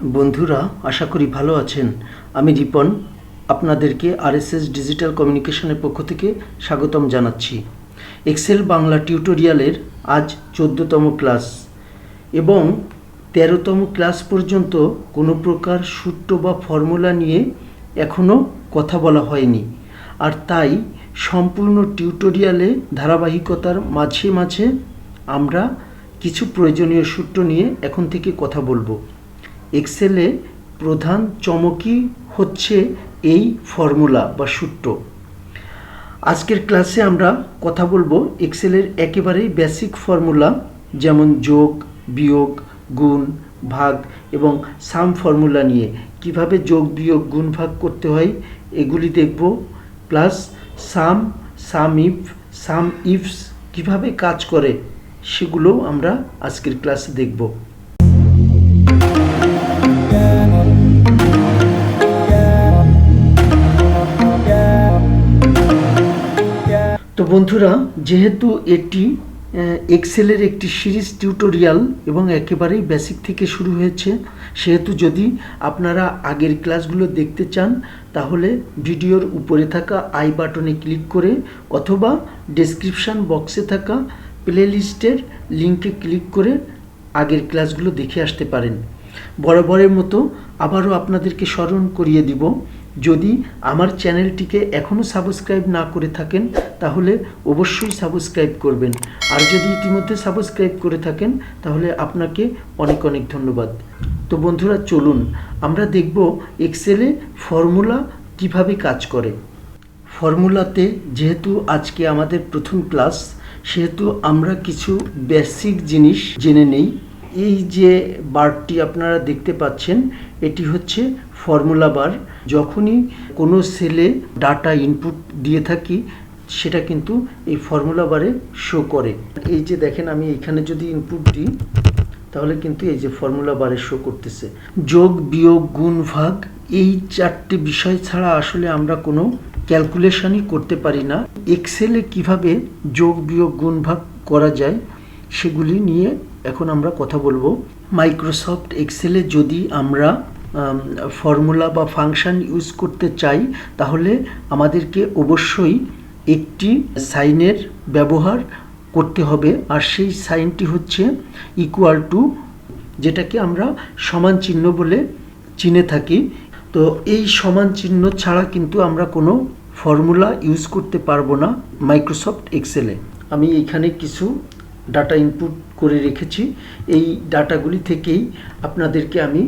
বন্ধুরা, আশা করি ভালো আছেন। আমি রিপন আপনাদেরকে আরএসএস ডিজিটাল কমিউনিকেশনের পক্ষ থেকে স্বাগতম জানাচ্ছি। এক্সেল বাংলা টিউটোরিয়ালের আজ 14তম ক্লাস এবং 13তম ক্লাস পর্যন্ত কোনো প্রকার সূত্র বা ফর্মুলা নিয়ে এখনও কথা বলা হয়নি, আর তাই সম্পূর্ণ টিউটোরিয়ালে ধারাবাহিকতার মাঝে মাঝে আমরা কিছু প্রয়োজনীয় সূত্র নিয়ে এখন থেকে কথা বলবো। এক্সেলে প্রধান চমকই হচ্ছে এই ফর্মুলা বা সূত্র। আজকের ক্লাসে আমরা কথা বলবো এক্সেলের একেবারেই বেসিক ফর্মুলা, যেমন যোগ, বিয়োগ, গুণ, ভাগ এবং সাম ফর্মুলা নিয়ে। কিভাবে যোগ, বিয়োগ, গুণ, ভাগ করতে হয় এগুলি দেখব, প্লাস সাম ইফস কিভাবে কাজ করে সেগুলো আমরা আজকের ক্লাসে দেখব। তো বন্ধুরা, যেহেতু এটি এক্সেলের একটি সিরিজ টিউটোরিয়াল এবং একেবারেই বেসিক থেকে শুরু হয়েছে, সেহেতু যদি আপনারা আগের ক্লাসগুলো দেখতে চান তাহলে ভিডিওর উপরে থাকা আই বাটনে ক্লিক করে অথবা ডেসক্রিপশান বক্সে থাকা প্লেলিস্টের লিঙ্কে ক্লিক করে আগের ক্লাসগুলো দেখে আসতে পারেন। বরাবরের মতো আবারও আপনাদেরকে স্মরণ করিয়ে দিব, যদি আমার চ্যানেলটিকে এখনও সাবস্ক্রাইব না করে থাকেন তাহলে অবশ্যই সাবস্ক্রাইব করবেন, আর যদি ইতিমধ্যে সাবস্ক্রাইব করে থাকেন তাহলে আপনাকে অনেক অনেক ধন্যবাদ। তো বন্ধুরা, চলুন আমরা দেখব এক্সেলে ফর্মুলা কিভাবে কাজ করে। ফর্মুলাতে যেহেতু আজকে আমাদের প্রথম ক্লাস, সেহেতু আমরা কিছু বেসিক জিনিস জেনে নেই। এই যে বারটি আপনারা দেখতে পাচ্ছেন, এটি হচ্ছে ফর্মুলা বার। যখনই কোনো সেলে ডাটা ইনপুট দিয়ে থাকি সেটা কিন্তু এই ফর্মুলা বারে শো করে। এই যে দেখেন, আমি এখানে যদি ইনপুট দিই তাহলে কিন্তু এই যে ফর্মুলা বারে শো করতেছে। যোগ, বিয়োগ, গুণ, ভাগ এই চারটি বিষয় ছাড়া আসলে আমরা কোনো ক্যালকুলেশনই করতে পারি না। এক্সেলে কিভাবে যোগ, বিয়োগ, গুণ, ভাগ করা যায় সেগুলি নিয়ে এখন আমরা কথা বলবো। মাইক্রোসফট এক্সেলে যদি আমরা ফর্মুলা বা ফাংশন ইউজ করতে চাই তাহলে আমাদেরকে অবশ্যই একটি সাইনের ব্যবহার করতে হবে, আর সেই সাইনটি হচ্ছে ইকুয়াল টু, যেটাকে আমরা সমান চিহ্ন বলে চিনে থাকি। তো এই সমান চিহ্ন ছাড়া কিন্তু আমরা কোনো ফর্মুলা ইউজ করতে পারবো না মাইক্রোসফট এক্সেলে। আমি এখানে কিছু ডাটা ইনপুট করে রেখেছি। এই ডাটাগুলি থেকেই আপনাদেরকে আমি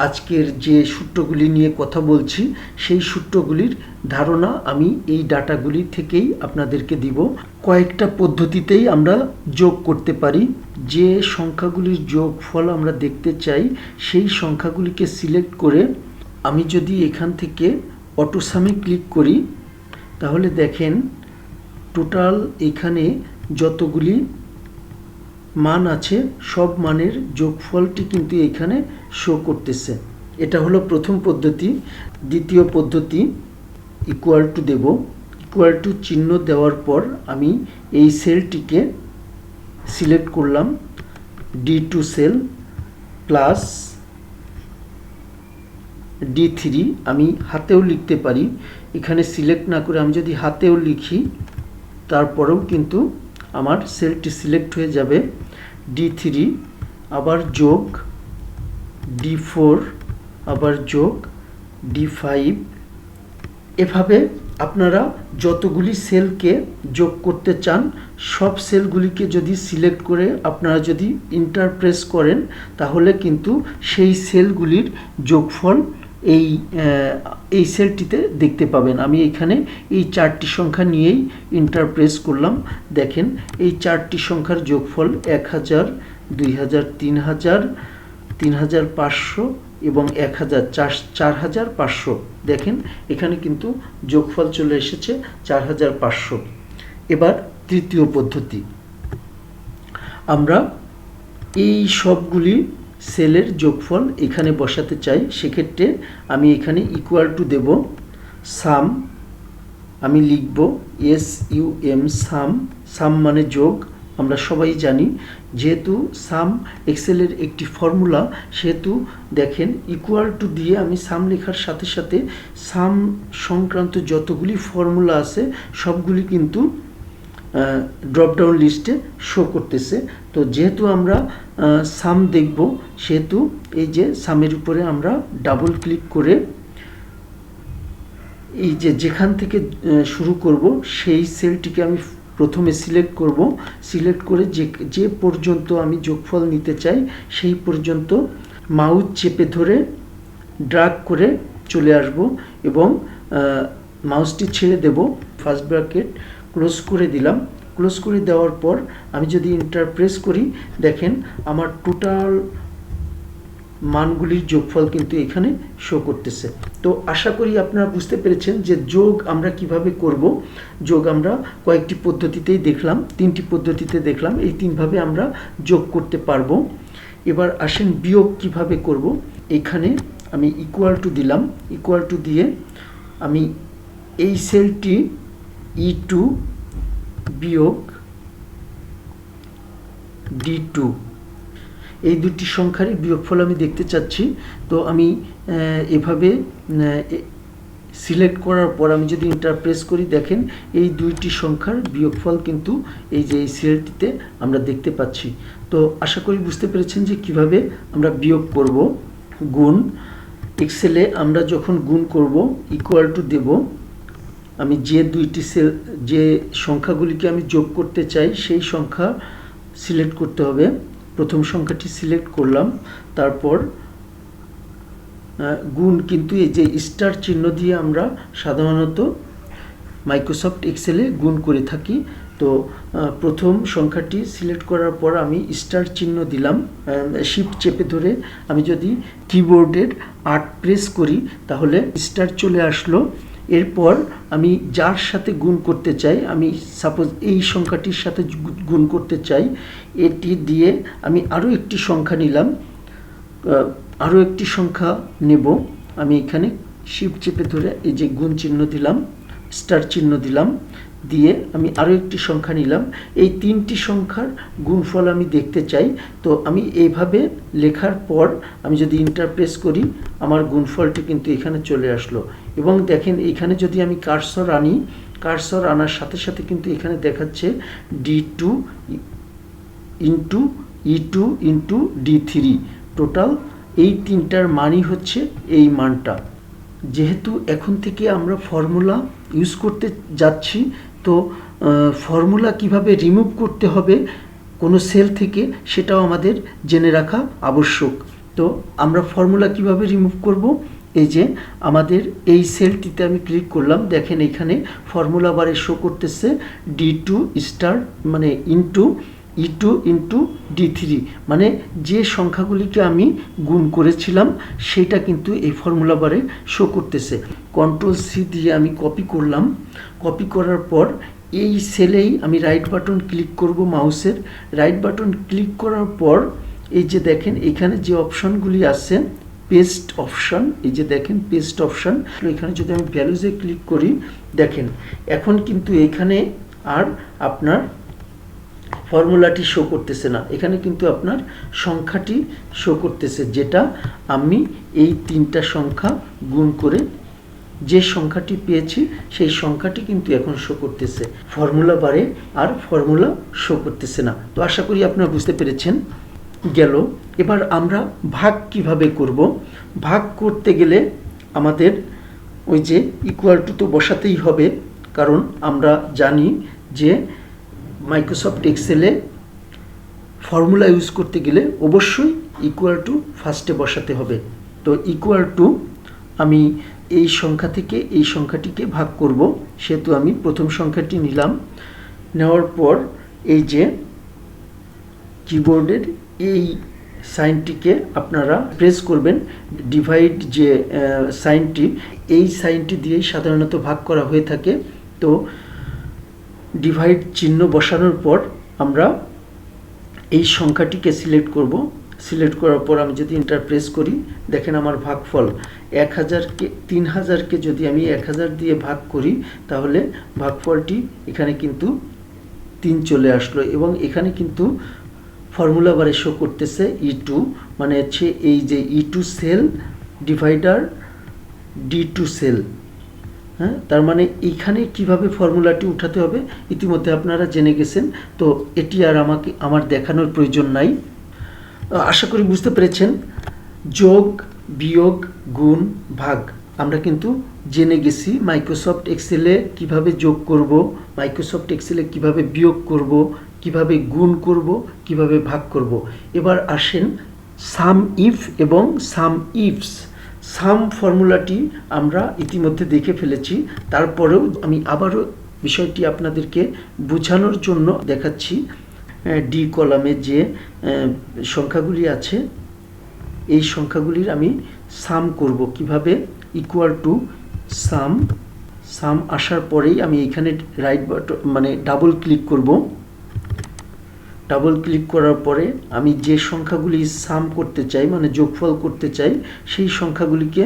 আজকের যে সূত্রগুলি নিয়ে কথা বলছি সেই সূত্রগুলির ধারণা আমি এই ডাটাগুলি থেকেই আপনাদেরকে দিব। কয়েকটা পদ্ধতিতেই আমরা যোগ করতে পারি। যে সংখ্যাগুলির যোগফল আমরা দেখতে চাই সেই সংখ্যাগুলিকে সিলেক্ট করে আমি যদি এখান থেকে অটোসামে ক্লিক করি তাহলে দেখেন টোটাল এখানে যতগুলি মান আছে সব মানের যোগফলটি কিন্তু এখানে শো করতেছে। এটা হলো প্রথম পদ্ধতি। দ্বিতীয় পদ্ধতি, ইকুয়াল টু দেব। ইকুয়াল টু চিহ্ন দেওয়ার পর আমি এই সেলটিকে সিলেক্ট করলাম, D2 সেল প্লাস D3। আমি হাতেও লিখতে পারি, এখানে সিলেক্ট না করে আমি যদি হাতেও লিখি তারপরেও কিন্তু আমার সেলটি সিলেক্ট হয়ে যাবে। D3 আবার যোগ, D4 আবার যোগ, D5। এভাবে আপনারা যতগুলি সেলকে যোগ করতে চান সব সেলগুলিকে যদি সিলেক্ট করে আপনারা যদি এন্টার প্রেস করেন তাহলে কিন্তু সেই সেলগুলির যোগফল এই সেলটিতে দেখতে পাবেন। আমি এখানে এই চারটি সংখ্যা নিয়েই এন্টার প্রেস করলাম। দেখেন এই চারটি সংখ্যার যোগফল 1000, 2000, 3000, 3500 এবং 1000, 4500। দেখেন এখানে কিন্তু যোগফল চলে এসেছে 4500। এবার তৃতীয় পদ্ধতি, আমরা এই সবগুলি সেলের যোগফল এখানে বসাতে চাই। সেক্ষেত্রে আমি এখানে ইকুয়াল টু দেব, সাম আমি লিখব SUM, সাম মানে যোগ, আমরা সবাই জানি, যেহেতু সাম এক্সেলের একটি ফর্মুলা, সেহেতু দেখেন ইকুয়াল টু দিয়ে আমি সাম লেখার সাথে সাথে সাম সংক্রান্ত যতগুলি ফর্মুলা আছে সবগুলি কিন্তু ড্রপডাউন লিস্টে শো করতেছে। তো যেহেতু আমরা সাম দেখব, সেহেতু এই যে সামের উপরে আমরা ডাবল ক্লিক করে এই যে যেখান থেকে শুরু করব সেই সেলটিকে আমি প্রথমে সিলেক্ট করব। সিলেক্ট করে যে পর্যন্ত আমি যোগফল নিতে চাই সেই পর্যন্ত মাউস চেপে ধরে ড্র্যাগ করে চলে আসব এবং মাউসটি ছেড়ে দেব। ফার্স্ট ব্র্যাকেট ক্লোজ করে দিলাম। ক্লোজ করে দেওয়ার পর আমি যদি এন্টার প্রেস করি, দেখেন আমার টোটাল মানগুলির যোগফল কিন্তু এখানে শো করতেছে। তো আশা করি আপনারা বুঝতে পেরেছেন যে যোগ আমরা কিভাবে করব। যোগ আমরা কয়েকটি পদ্ধতিতেই দেখলাম, 3টি পদ্ধতিতে দেখলাম, এই 3ভাবে আমরা যোগ করতে পারবো। এবার আসেন বিয়োগ কিভাবে করব। এখানে আমি ইকুয়াল টু দিলাম। ইকুয়াল টু দিয়ে আমি এই সেলটি E2 বিয়োগ D2, এই দুটি সংখ্যারই বিয়োগফল আমি দেখতে চাচ্ছি। তো আমি এভাবে সিলেক্ট করার পর আমি যদি এন্টার প্রেস করি, দেখেন এই দুইটি সংখ্যার বিয়োগফল কিন্তু এই যে এই সেলটিতে আমরা দেখতে পাচ্ছি। তো আশা করি বুঝতে পেরেছেন যে কিভাবে আমরা বিয়োগ করব। গুণ এক্সেলে আমরা যখন গুণ করব, ইকুয়াল টু দেব। আমি যে সংখ্যাগুলিকে আমি যোগ করতে চাই সেই সংখ্যা সিলেক্ট করতে হবে। প্রথম সংখ্যাটি সিলেক্ট করলাম, তারপর গুণ কিন্তু এই যে স্টার চিহ্ন দিয়ে আমরা সাধারণত মাইক্রোসফট এক্সেলে গুণ করে থাকি। তো প্রথম সংখ্যাটি সিলেক্ট করার পর আমি স্টার চিহ্ন দিলাম। শিফট চেপে ধরে আমি যদি কিবোর্ডের 8 প্রেস করি তাহলে স্টার চলে আসলো। এরপর আমি যার সাথে গুণ করতে চাই, আমি সাপোজ এই সংখ্যাটির সাথে গুণ করতে চাই, এটি দিয়ে আমি আরও একটি সংখ্যা নিলাম, আরও একটি সংখ্যা নেব। আমি এখানে শিফট চেপে ধরে এই যে গুণ চিহ্ন দিলাম, স্টার চিহ্ন দিলাম, দিয়ে আমি আরও একটি সংখ্যা নিলাম। এই 3টি সংখ্যার গুণফল আমি দেখতে চাই। তো আমি এইভাবে লেখার পর আমি যদি এন্টার প্রেস করি, আমার গুণফলটি কিন্তু এখানে চলে আসলো। এবং দেখেন এখানে যদি আমি কার্সর আনি, কার্সর আনার সাথে সাথে কিন্তু এখানে দেখাচ্ছে D2 into E2 into D3, total এই 3টার মানই হচ্ছে এই মানটা। যেহেতু এখন থেকে আমরা ফর্মুলা ইউজ করতে যাচ্ছি, তো ফর্মুলা কিভাবে রিমুভ করতে হবে কোনো সেল থেকে সেটাও আমাদের জেনে রাখা আবশ্যক। তো আমরা ফর্মুলা কিভাবে রিমুভ করব, এই যে আমাদের এই সেলটিতে আমি ক্লিক করলাম, দেখেন এখানে ফর্মুলা বারে শো করতেছে D2 স্টার মানে ইন্টু E2 ইন্টু D3, মানে যে সংখ্যাগুলিকে আমি গুণ করেছিলাম সেটা কিন্তু এই ফর্মুলা বারে শো করতেছে। কন্ট্রোল-C দিয়ে আমি কপি করলাম। কপি করার পর এই সেলেই আমি রাইট বাটন ক্লিক করব, মাউসের রাইট বাটন ক্লিক করার পর এই যে দেখেন এখানে যে অপশনগুলি আছে, পেস্ট অপশন, এই যে দেখেন পেস্ট অপশন, এখানে যদি আমি ভ্যালুজে ক্লিক করি, দেখেন এখন কিন্তু এখানে আর আপনার ফর্মুলাটি শো করতেছে না, এখানে কিন্তু আপনার সংখ্যাটি শো করতেছে, যেটা আমি এই 3টা সংখ্যা গুণ করে যে সংখ্যাটি পেয়েছি সেই সংখ্যাটি কিন্তু এখন শো করতেছে। ফর্মুলা বারে আর ফর্মুলা শো করতেছে না। তো আশা করি আপনারা বুঝতে পেরেছেন। গেল, এবার আমরা ভাগ কিভাবে করব। ভাগ করতে গেলে আমাদের ওই যে ইকুয়াল টু তো বসাতেই হবে, কারণ আমরা জানি যে মাইক্রোসফট এক্সেলে ফর্মুলা ইউজ করতে গেলে অবশ্যই ইকুয়াল টু ফার্স্টে বসাতে হবে। তো ইকুয়াল টু আমি এই সংখ্যা থেকে এই সংখ্যাটিকে ভাগ করব, সেহেতু আমি প্রথম সংখ্যাটি নিলাম। নেওয়ার পর এই যে কিবোর্ডের এই সাইনটিকে আপনারা প্রেস করবেন, ডিভাইড যে সাইনটি, এই সাইনটি দিয়েই সাধারণত ভাগ করা হয়ে থাকে। তো ডিভাইড চিহ্ন বসানোর পর আমরা এই সংখ্যাটিকে সিলেক্ট করব। সিলেক্ট করার পর আমি যদি এন্টার প্রেস করি, দেখেন আমার ভাগফল 3000কে যদি আমি 1000 দিয়ে ভাগ করি তাহলে ভাগফলটি এখানে কিন্তু 3 চলে আসলো এবং এখানে কিন্তু ফর্মুলা বারে শো করতেছে E2, মানে হচ্ছে এই যে E2 sell divider D2 sell. হ্যাঁ, তার মানে এইখানে কিভাবে ফর্মুলাটি উঠাতে হবে ইতিমধ্যে আপনারা জেনে গেছেন, তো এটি আর আমার দেখানোর প্রয়োজন নাই। আশা করি বুঝতে পেরেছেন। যোগ, বিয়োগ, গুণ, ভাগ আমরা কিন্তু জেনে গেছি। মাইক্রোসফট এক্সেলে কিভাবে যোগ করব, মাইক্রোসফট এক্সেলে কিভাবে বিয়োগ করব, কিভাবে গুণ করব, কিভাবে ভাগ করব। এবার আসেন সাম ইফ এবং সাম ইফস। সাম ফর্মুলাটি আমরা ইতিমধ্যে দেখে ফেলেছি, তারপরেও আমি আবারও বিষয়টি আপনাদেরকে বোঝানোর জন্য দেখাচ্ছি। ডি কলামে যে সংখ্যাগুলি আছে এই সংখ্যাগুলির আমি সাম করব কিভাবে, ইকুয়াল টু সাম। সাম আসার পরেই আমি এখানে রাইট বাটন মানে ডাবল ক্লিক করব। ডাবল ক্লিক করার পরে আমি যে সংখ্যাগুলি সাম করতে চাই মানে যোগফল করতে চাই সেই সংখ্যাগুলিকে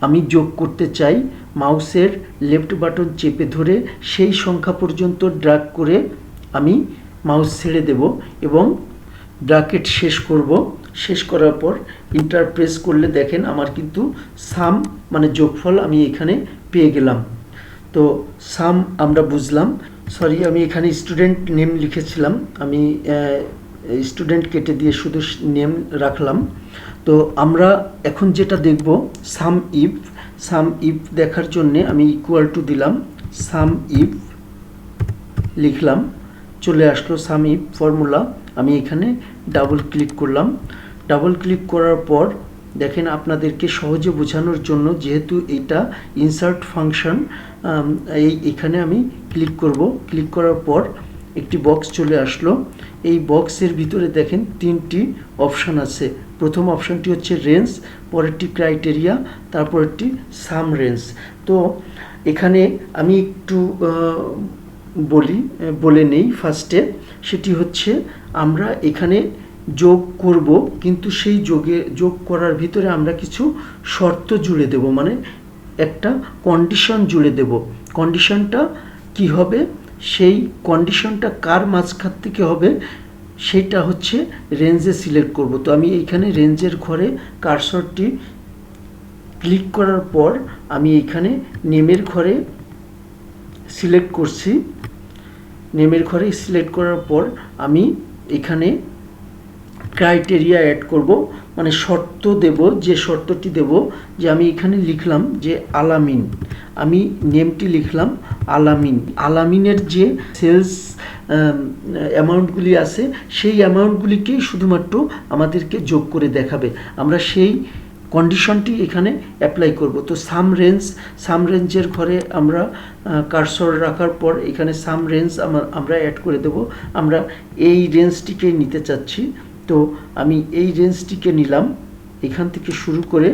আমি যোগ করতে চাই, মাউসের লেফট বাটন চেপে ধরে সেই সংখ্যা পর্যন্ত ড্র্যাগ করে আমি মাউস ছেড়ে দেব এবং ব্র্যাকেট শেষ করব। শেষ করার পর এন্টার প্রেস করলে দেখেন আমার কিন্তু সাম মানে যোগফল আমি এখানে পেয়ে গেলাম। তো সাম আমরা বুঝলাম। সরি, আমি এখানে স্টুডেন্ট নেম লিখেছিলাম, আমি স্টুডেন্ট কেটে দিয়ে শুধু নেম রাখলাম। তো আমরা এখন যেটা দেখব সাম ইফ। সাম ইফ দেখার জন্যে আমি ইকুয়াল টু দিলাম, সাম ইফ লিখলাম, চলে আসলো সাম ইফ ফর্মুলা। আমি এখানে ডাবল ক্লিক করলাম। ডাবল ক্লিক করার পর দেখেন আপনাদেরকে সহজে বোঝানোর জন্য, যেহেতু এটা ইনসার্ট ফাংশন, এখানে আমি ক্লিক করব। ক্লিক করার পর একটি বক্স চলে আসলো। এই বক্সের ভিতরে দেখেন 3টি অপশান আছে। প্রথম অপশানটি হচ্ছে রেঞ্জ, পরেরটি ক্রাইটেরিয়া, তারপরেরটি সাম রেঞ্জ। তো এখানে আমি একটু বলে নেই ফার্স্টে। সেটি হচ্ছে আমরা এখানে যোগ করব, কিন্তু সেই যোগ করার ভিতরে আমরা কিছু শর্ত জুড়ে দেব, মানে একটা কন্ডিশন জুড়ে দেব। কন্ডিশনটা কি হবে, সেই কন্ডিশনটা কার মাঝখান থেকে হবে সেটা হচ্ছে রেঞ্জে সিলেক্ট করব। তো আমি এইখানে রেঞ্জের ঘরে কার্সরটি ক্লিক করার পর আমি এইখানে নেমের ঘরে সিলেক্ট করছি। নেমের ঘরে সিলেক্ট করার পর আমি এখানে ক্রাইটেরিয়া অ্যাড করব, মানে শর্ত দেব। যে শর্তটি দেব যে আমি এখানে লিখলাম যে আলামিন, আমি নেমটি লিখলাম আলামিন। আলামিনের যে সেলস অ্যামাউন্টগুলি আছে সেই অ্যামাউন্টগুলিকেই শুধুমাত্র আমাদেরকে যোগ করে দেখাবে। আমরা সেই কন্ডিশনটি এখানে অ্যাপ্লাই করব। তো সাম রেঞ্জের ঘরে আমরা কার্সর রাখার পর এখানে সাম রেঞ্জ আমরা অ্যাড করে দেব। আমরা এই রেঞ্জটিকেই নিতে চাচ্ছি, তো আমি এই রেঞ্জটিকে নিলাম। এখান থেকে শুরু করে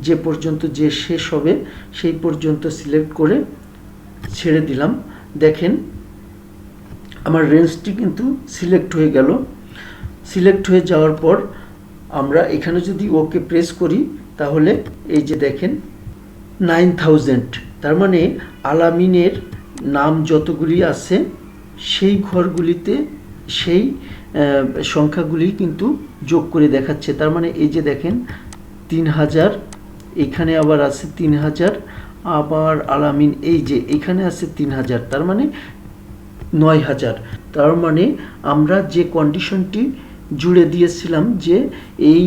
যে পর্যন্ত যে শেষ হবে সেই পর্যন্ত সিলেক্ট করে ছেড়ে দিলাম। দেখেন আমার রেঞ্জটি কিন্তু সিলেক্ট হয়ে গেল। সিলেক্ট হয়ে যাওয়ার পর আমরা এখানে যদি ওকে প্রেস করি তাহলে এই যে দেখেন 9000, তার মানে আলামিনের নাম যতগুলি আছে সেই ঘরগুলিতে সেই সংখ্যাগুলি কিন্তু যোগ করে দেখাচ্ছে। তার মানে এই যে দেখেন 3000, এখানে আবার আছে 3000, আবার আলামিন এই যে এখানে আছে 3000, তার মানে 9000। তার মানে আমরা যে কন্ডিশনটি জুড়ে দিয়েছিলাম যে এই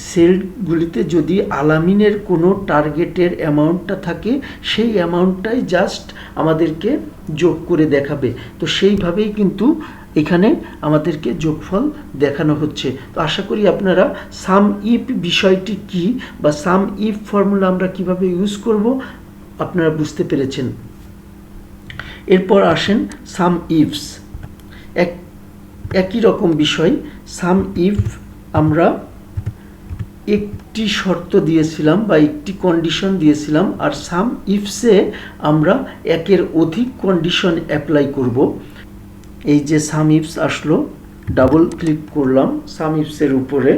সেলগুলিতে যদি আলামিনের কোনো টার্গেটের অ্যামাউন্টটা থাকে সেই অ্যামাউন্টটাই জাস্ট আমাদেরকে যোগ করে দেখাবে। তো সেইভাবেই কিন্তু এখানে আমাদেরকে যোগফল দেখানো হচ্ছে। তো আশা করি আপনারা সাম ইফ বিষয়টি কি বা সাম ইফ ফর্মুলা আমরা কিভাবে ইউজ করব আপনারা বুঝতে পেরেছেন। এরপর আসেন সাম ইফস। একই রকম বিষয়। সাম ইফ আমরা একটি শর্ত দিয়েছিলাম বা একটি কন্ডিশন দিয়েছিলাম, আর সাম ইফসে আমরা একের অধিক কন্ডিশন অ্যাপ্লাই করব। এই যে সাম ইফস আসলো, ডাবল ক্লিক করলাম সাম ইফসের উপরে,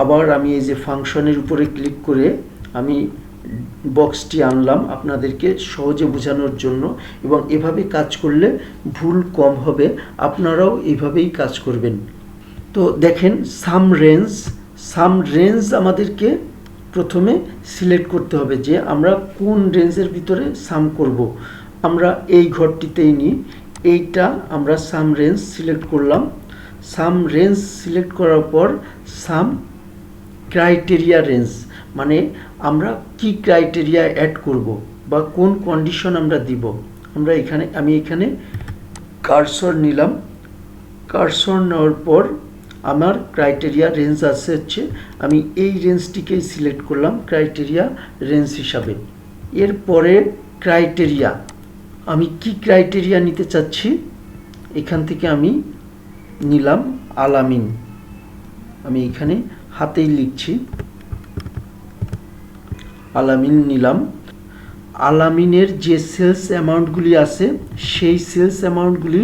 আবার আমি এই যে ফাংশনের উপরে ক্লিক করে আমি বক্সটি আনলাম আপনাদেরকে সহজে বোঝানোর জন্য, এবং এভাবে কাজ করলে ভুল কম হবে। আপনারাও এইভাবেই কাজ করবেন। তো দেখেন সাম রেঞ্জ আমাদেরকে প্রথমে সিলেক্ট করতে হবে যে আমরা কোন রেঞ্জের ভিতরে সাম করব। আমরা এই ঘরটিতেই নিই, এইটা আমরা সাম রেঞ্জ সিলেক্ট করলাম। সাম রেঞ্জ সিলেক্ট করার পর সাম ক্রাইটেরিয়া রেঞ্জ, মানে আমরা কি ক্রাইটেরিয়া অ্যাড করব বা কোন কন্ডিশন আমরা দিব। আমি এখানে কার্সর নিলাম। কার্সর নেওয়ার পর আমার ক্রাইটেরিয়া রেঞ্জ আছে হচ্ছে, আমি এই রেঞ্জটিকেই সিলেক্ট করলাম ক্রাইটেরিয়া রেঞ্জ হিসাবে। এরপরে ক্রাইটেরিয়া, আমি কি ক্রাইটেরিয়া নিতে চাচ্ছি, এখান থেকে আমি নিলাম আলামিন। আমি এখানে হাতেই লিখছি, আলামিন নিলাম। আলামিনের যে সেলস অ্যামাউন্টগুলি আছে সেই সেলস অ্যামাউন্টগুলি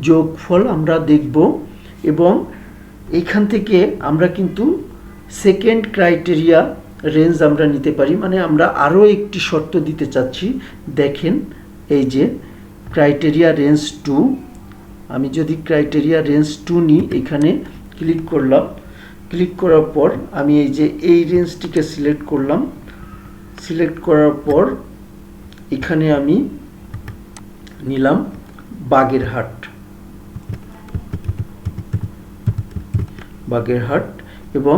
যোগফল আমরা দেখব, এবং এখান থেকে আমরা কিন্তু সেকেন্ড ক্রাইটেরিয়া রেঞ্জ আমরা নিতে পারি। মানে আমরা আরও একটি শর্ত দিতে চাচ্ছি। দেখেন এই যে ক্রাইটেরিয়া রেঞ্জ 2, আমি যদি ক্রাইটেরিয়া রেঞ্জ 2 নিই, এখানে ক্লিক করলাম। ক্লিক করার পর আমি এই রেঞ্জটিকে সিলেক্ট করলাম। সিলেক্ট করার পর এখানে আমি নিলাম বাগেরহাট, এবং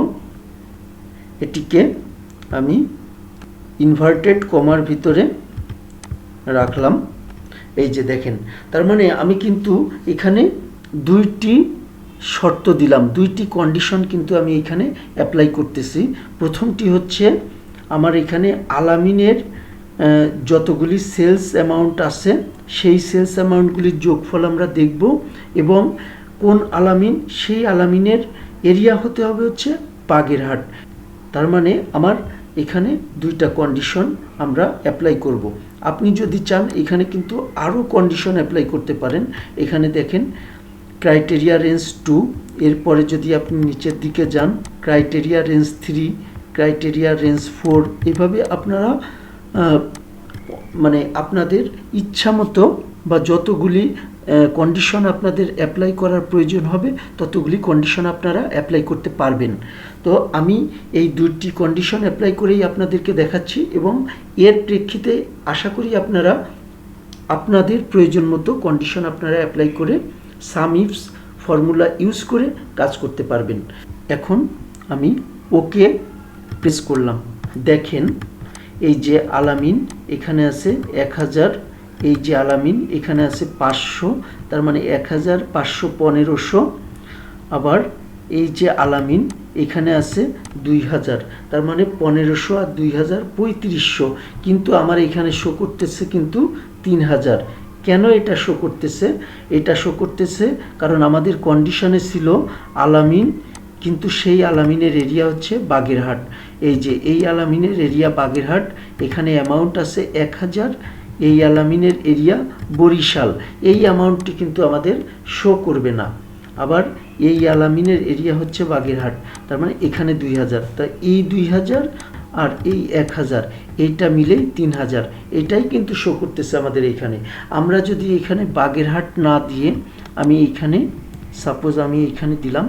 এটিকে আমি ইনভার্টেড কমার ভিতরে রাখলাম। এই যে দেখেন, তার মানে আমি কিন্তু এখানে দুইটি শর্ত দিলাম, দুইটি কন্ডিশন কিন্তু আমি এখানে অ্যাপ্লাই করতেছি। প্রথমটি হচ্ছে আমার এখানে আলামিনের যতগুলি সেলস অ্যামাউন্ট আছে সেই সেলস অ্যামাউন্টগুলির যোগফল আমরা দেখব, এবং কোন আলামিন, সেই আলামিনের এরিয়া হতে হবে হচ্ছে বাগেরহাট। তার মানে আমার এখানে দুইটা কন্ডিশন আমরা অ্যাপ্লাই করব। আপনি যদি চান এখানে কিন্তু আরও কন্ডিশন অ্যাপ্লাই করতে পারেন। এখানে দেখেন ক্রাইটেরিয়া রেঞ্জ 2, এরপরে যদি আপনি নিচের দিকে যান ক্রাইটেরিয়া রেঞ্জ 3, ক্রাইটেরিয়া রেঞ্জ 4, এভাবে আপনারা মানে আপনাদের ইচ্ছা মতো বা যতগুলি কন্ডিশন আপনাদের অ্যাপ্লাই করার প্রয়োজন হবে ততগুলি কন্ডিশন আপনারা অ্যাপ্লাই করতে পারবেন। তো আমি এই দুইটি কন্ডিশন অ্যাপ্লাই করেই আপনাদেরকে দেখাচ্ছি, এবং এর প্রেক্ষিতে আশা করি আপনারা আপনাদের প্রয়োজন মতো কন্ডিশন আপনারা অ্যাপ্লাই করে সাম ইফস ফর্মুলা ইউজ করে কাজ করতে পারবেন। এখন আমি ওকে প্রেস করলাম। দেখেন এই যে আলামিন এখানে আছে 1000, এই যে আলামিন এখানে আছে 500, তার মানে 1000, 500, 1500। আবার এই যে আলামিন এখানে আছে 2000, তার মানে 1500 আর 2000 3500, কিন্তু আমার এখানে শো করতেছে কিন্তু 3000। কেন এটা শো করতেছে? এটা শো করতেছে কারণ আমাদের কন্ডিশনে ছিল আলামিন, কিন্তু সেই আলামিনের এরিয়া হচ্ছে বাগেরহাট। এই যে এই আলামিনের এরিয়া বাগেরহাট, এখানে অ্যামাউন্ট আছে 1000, এই আলামিনের এরিয়া বরিশাল, এই অ্যামাউন্টটি কিন্তু আমাদের শো করবে না। আবার এই আলামিনের এরিয়া হচ্ছে বাগেরহাট, তার মানে এখানে 2000, তাই এই 2000 আর এই 1000 এইটা মিলেই 3000, এটাই কিন্তু শো করতেছে আমাদের এখানে। আমরা যদি এখানে বাগেরহাট না দিয়ে আমি এখানে সাপোজ আমি এখানে দিলাম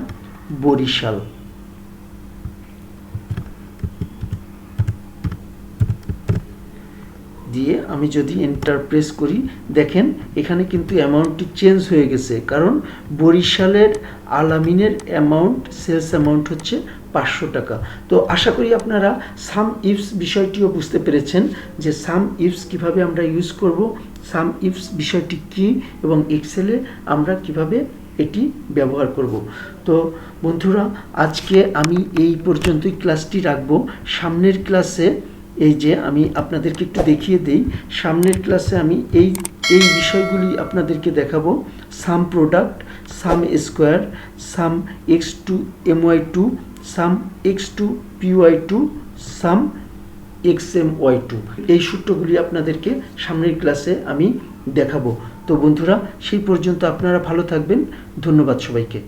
বরিশাল, দিয়ে আমি যদি এন্টার প্রেস করি, দেখেন এখানে কিন্তু অ্যামাউন্টটি চেঞ্জ হয়ে গেছে, কারণ বরিশালের আলামিনের অ্যামাউন্ট, সেলস অ্যামাউন্ট হচ্ছে 500 টাকা। তো আশা করি আপনারা সাম ইফস বিষয়টিও বুঝতে পেরেছেন যে সাম ইফস কিভাবে আমরা ইউজ করব, সাম ইফস বিষয়টি কি, এবং এক্সেলে আমরা কিভাবে এটি ব্যবহার করব। তো বন্ধুরা, আজকে আমি এই পর্যন্তই ক্লাসটি রাখবো। সামনের ক্লাসে এই যে আমি আপনাদেরকে একটু দেখিয়ে দেই, সামনের ক্লাসে আমি এই বিষয়গুলি আপনাদেরকে দেখাবো। সাম প্রোডাক্ট, সাম স্কোয়ার, সাম x2 my2, সাম x2 py2, সাম xmy2, এই সূত্রগুলি আপনাদেরকে সামনের ক্লাসে আমি দেখাবো। তো বন্ধুরা, সেই পর্যন্ত আপনারা ভালো থাকবেন। ধন্যবাদ সবাইকে।